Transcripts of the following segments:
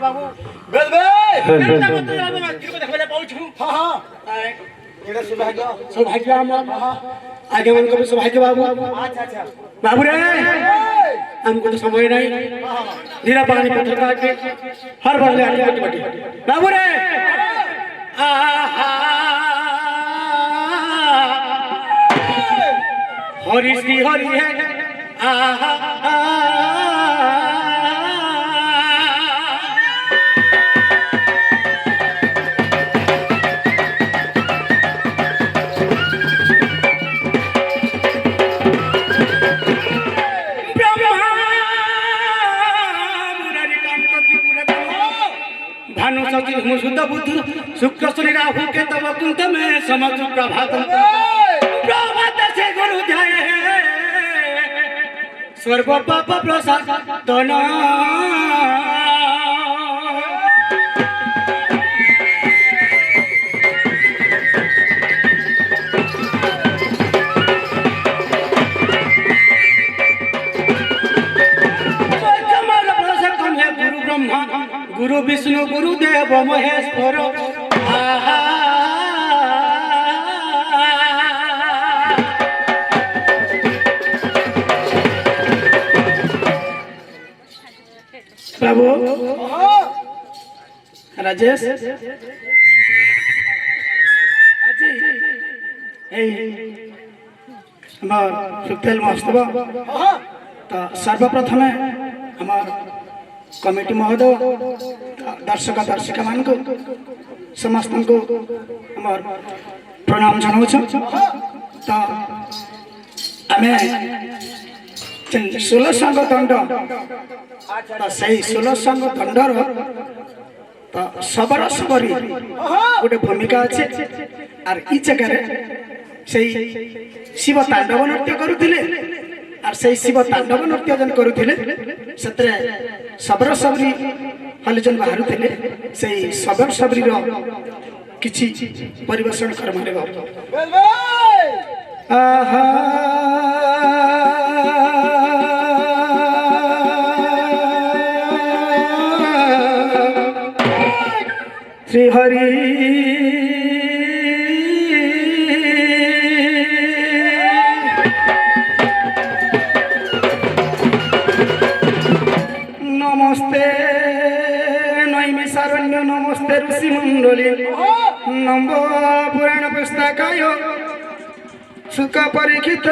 बाबू bell बे केनता मत बाबू मंत्री को देखले पाउछु हां हां एडा सौभाग्य हमर आगे मन को सौभाग्य बाबू अच्छा अच्छा बाबू रे हमको तो समय नहीं धीरा पानी पत्थर काट के हर बार ले आके बटी बाबू रे आहा हरि श्री हरि है आहा भानु सती मुसुद बुद्धि शुक्र शनि राहु के तब कुंत में समझ प्रभात प्रभात से गुरु ध्याय सर्व पाप प्रसाद तना गुरु विष्णु गुरुदेव महेश्वर बाबू राजेश सुक्तेल महोत्सव तो सर्वप्रथम कमिटी महोदय दर्शक दर्शिका मान को समस्त को प्रणाम जनाऊँ तो आम 16 संघ दंड तो सही 16 संघ दंडर तो सबर सबरी गोटे भूमिका अच्छे और ई जगह से शिव तांडव नृत्य करुले और से शिव तांडव नृत्य जन करुले सबर सबरी हलिजन बाहर थे से सबर सबरी किछि परिवेषण कर श्री हरि नमस्ते नैमिषारण्य नमस्ते ऋषि मंडली नमो पुराण पुस्तकाय सुख परीक्षित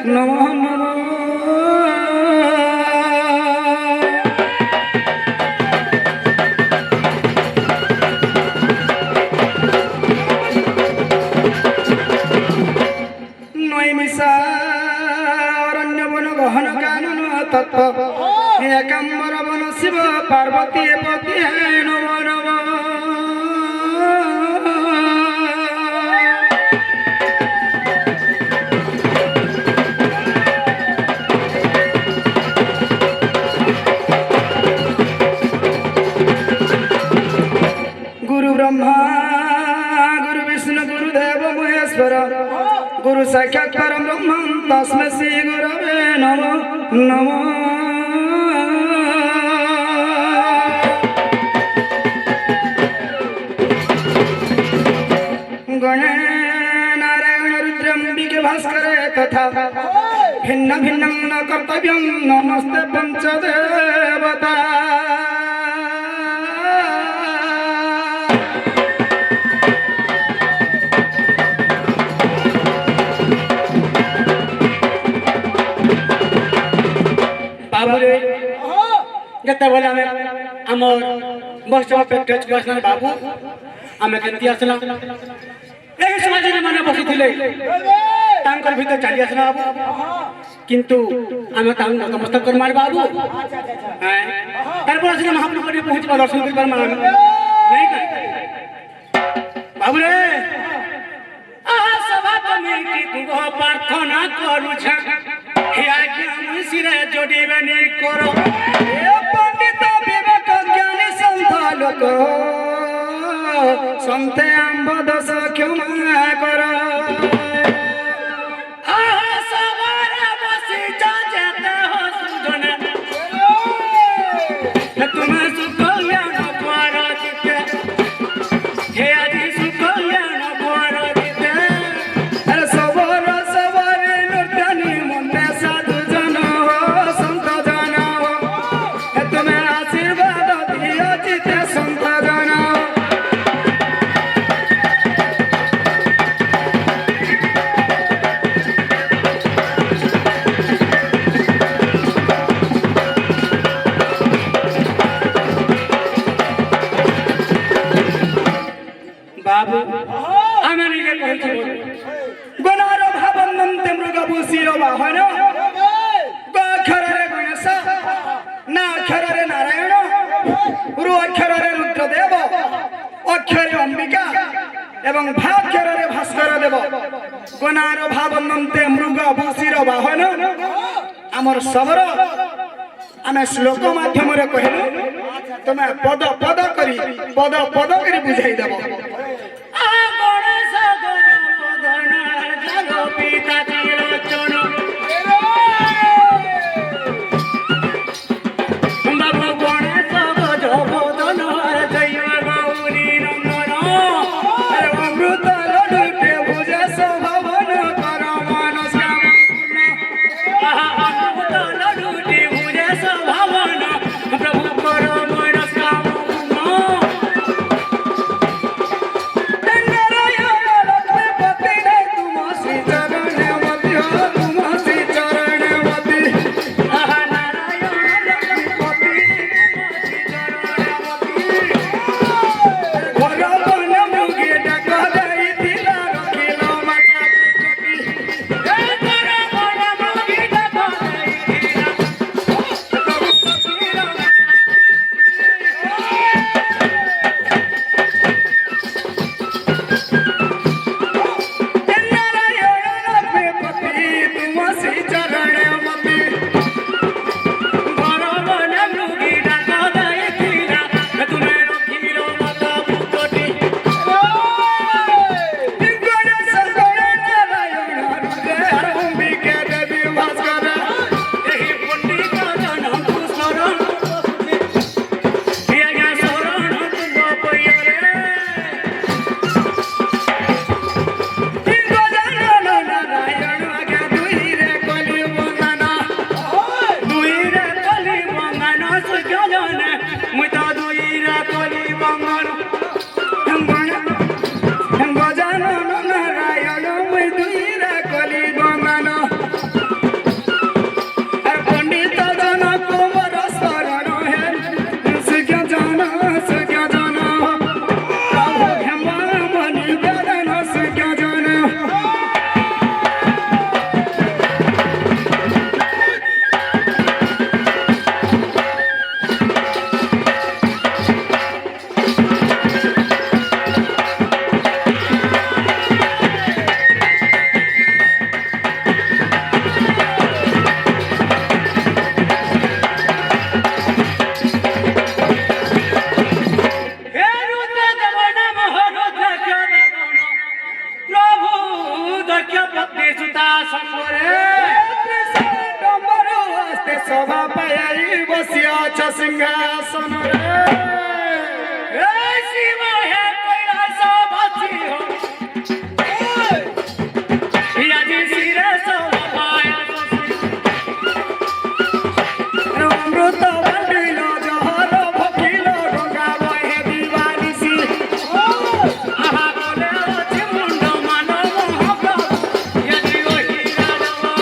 नमो नमो नैमिषारण्य वन गहन कानन तत्व एकांबर वन शिव पार्वती पति नमो नमो गुरु ब्रह्मा गुरु विष्णु गुरुदेव महेश्वर गुरु साक्षात् परम ब्रह्म तस्मै श्री गुरवे नमो नमो गणे नारायण रुद्रम्बिके भास्करे तथा भिन्न भिन्नं न कर्तव्यं नमस्ते पंचदेवता जते बोले आम महोत्सव पैकेज को बाबू आम के आसला समाज मैंने बसी भर चली आसला बाबू किंतु आम नतमस्तक कर मार बाबू महाप्रभु पहुँच दर्शन कर बाबू रे प्रार्थना करू जोड़े करो पंडित विवेक ज्ञानी संत लोक संते आंब दस क्षमा कर तुम्हें सुख এবং ভাগ্যরে ভাস্কর দেব কোনার ভাবনন্তে মৃগ ভূষির বাহন আমার সবর আমি শ্লোক মাধ্যমে কহিলু তুমি পদ পদ করে বুঝাই দেব शोभा पाई बसिया सिंहासन शिव है कैलाश बची हो सिरे शोभा पाया अमृत बंदिल जहर भकिल गंगा बहे दीवानी सी आहा बोले अछि मुंड मानव मोहब्बत यदि वही राजवा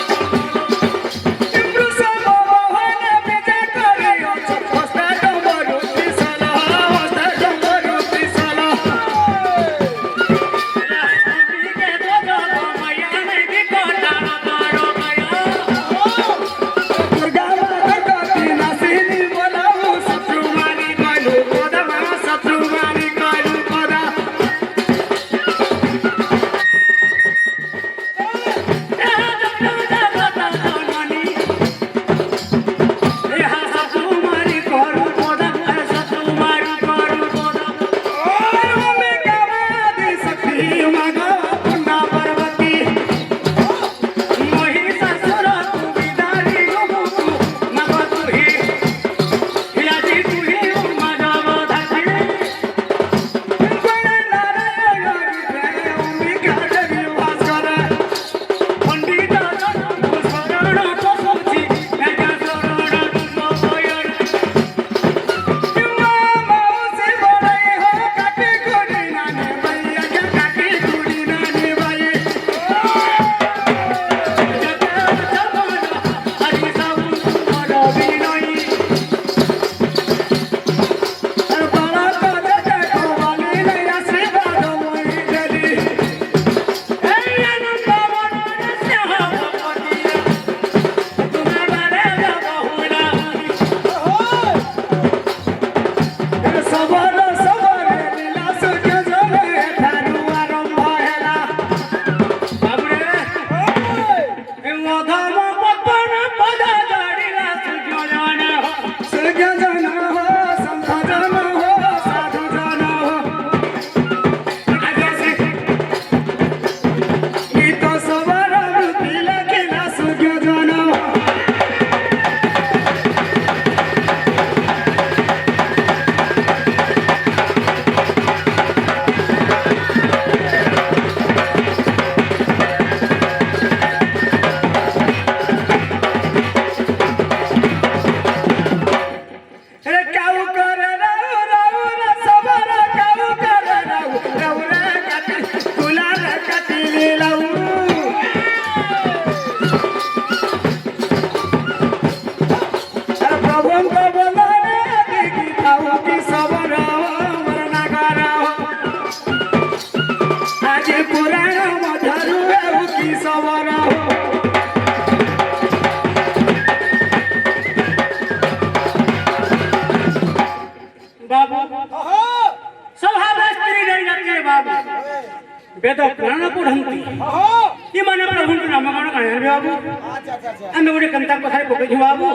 ଆମେ ଗୋଟେ କେନ୍ତା କଥାରେ ପକେଇଛୁ ବାବୁ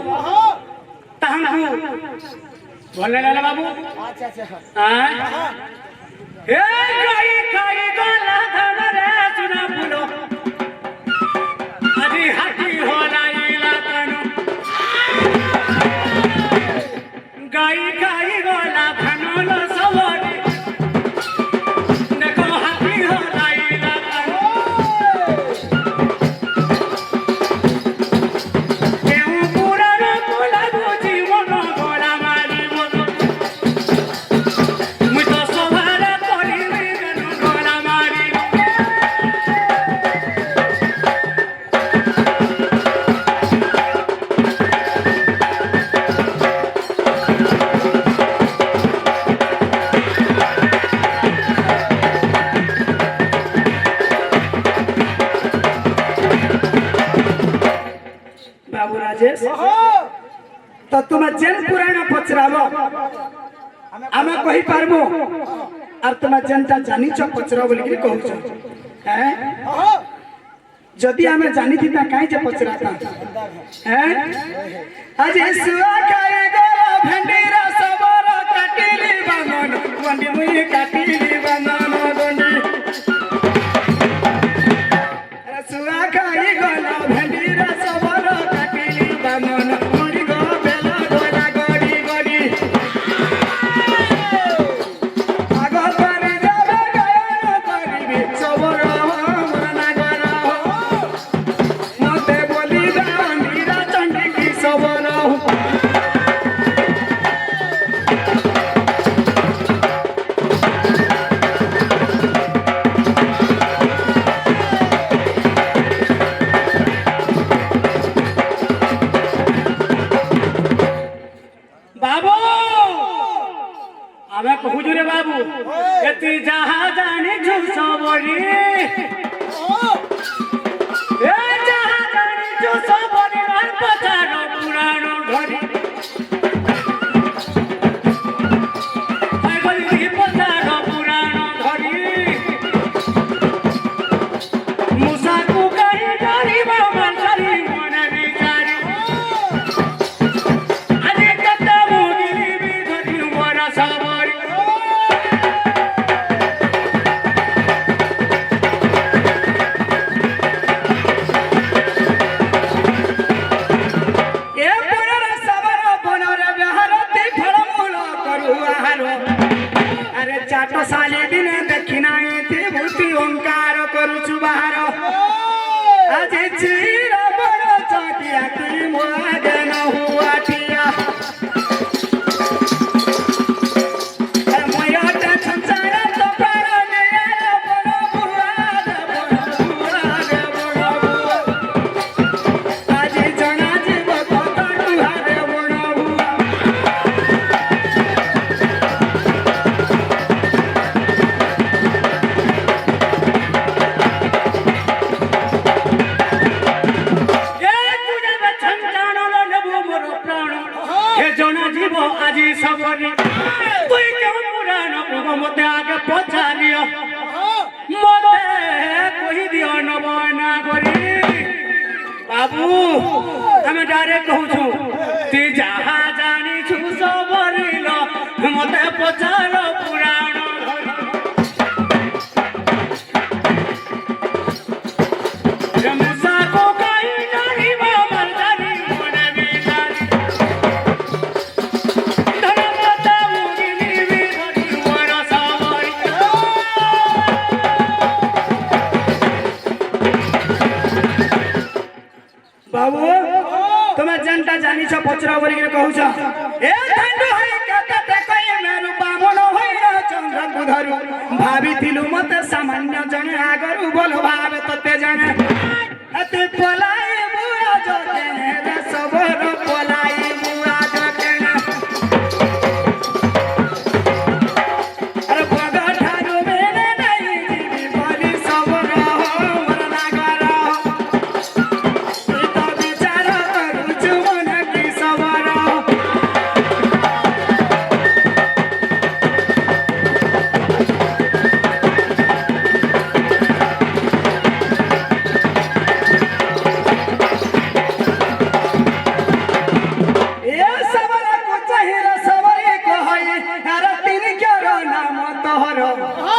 ତାହାଙ୍କୁ ଭଲ ଲାଗିଲା ବାବୁ ଏ ଗାଈ ଖାଇ ଗଲା ଧାନରେ ସୁନା ଫୁଲ ଆଜି ହାତୀ ହଲାଇଲା କାନ ଗାଈ ଖାଇ ଗଲା ଧାନର ସବରି ଦେଖ ହାତୀ ହଲାଇଲା କାନ କେଉଁ ପୁରାଣ କୁଲାକୁ ଜୀବନ ଗଲା ମାରିବ ମୁଇଁ ତ ସଭାରେ କରିବି ଗଲା ମାରିବ बाबू राजेश तो तुम जेन पुराण पचराब आमे कहि पारबो और तुम जेनटा जानिछ पचरा बोली कि कहउछ हैं जदि आमे जानि थिता काई जे पचराता हैं आज सुआ खाए गला भेंडीरा सबर काटिली बांगन गंडी मुई काटिली बांगन गंडी सुआ खाए गला भेंडीरा सबर काटिली बांगन मुड़ी गो बेला गोला गड़ी गड़ी आगो पारी जाबे गायन करिबी सबर मना गर मते बोली दांडीरा चंडी की सबर बाबू आमे कहूछु रे बाबू एति जहा जानी झुसो बोली ए जहा जानी झुसो बोली मान पचारो पुराण घड़ी आई बोली पचारो पुराण घड़ी मुसा को कही डरी बाबा करी मन बिचारी आजे कत्ता मुगिली भी धरी मोरा सबरी ए पुनर सबर पुनर बिहारती फलमूल करू आहार अरे चाट साली दिने देखि नाही थी भूति ओंकार करूछु बाहर आज चिर बड़ चटिया की मोगे न हुआ ठिया ए मोयट संसार तो प्राण नियर बड़ बुआ रे बड़ बुआ आज जना जीव कत डुहा रे बड़ बुआ ए तुझे बचन जानल नेबो मोर प्राण हे जना जीव আজি सबरी তুই কেউ পুরাণ প্রভ মতে আগে পচারিও মতে কহি দিও নবনা করি বাবু আমি ডাইরেক্ট কহুছু তুই যাহা জানিছু সবরিল মতে পচার পুরাণ মুসা কো কাই জানিব মরদারি মনে বিচারি ধনমতা মুগিলি বিধরি মোর সবরি बाबू तुम्हें जनता जानिछ पचरा बोली कि कहउछ ए धंडु हई कते कई मेरु बामन होई चंद्र बुधरु भाबिथिलु मते सामान्य जने आगरु बोल भाव तते जाने